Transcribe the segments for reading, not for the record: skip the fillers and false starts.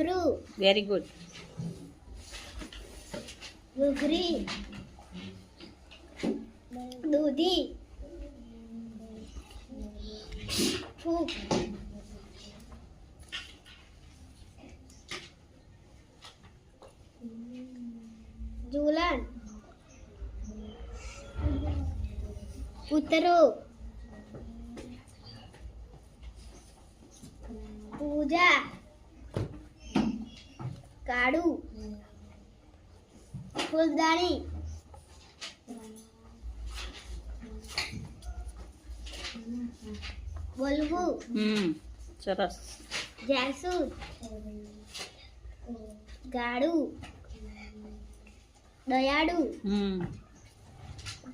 ભમરું, very good. ઘૂઘરી, દૂધી, ફૂક, ઝૂલણ, કૂતરો, પૂજા, કાળું, ફૂલદાણી, બોલવું, સરસ. જાસૂદ, ગાડું, દયાળુ,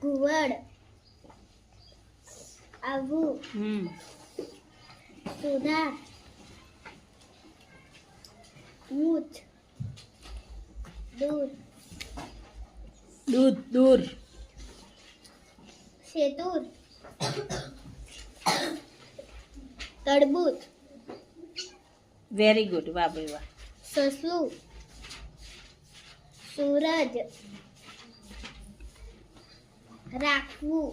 ઘુવડ, આવું, સુધા, મૂછ, દૂધ, દૂધ, દૂર, શેતુર, તરબૂચ, વેરી ગુડ. વાહ ભાઈ વાહ. સસલું, સૂરજ, રાખવું.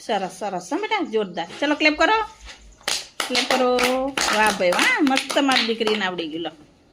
સરસ સરસ હો બેટા, જોરદાર. ચલો ક્લેપ કરો, ક્લેપ કરો. વાહ ભાઈ વાહ, મસ્ત મારી દીકરીને આવડી ગયું. લો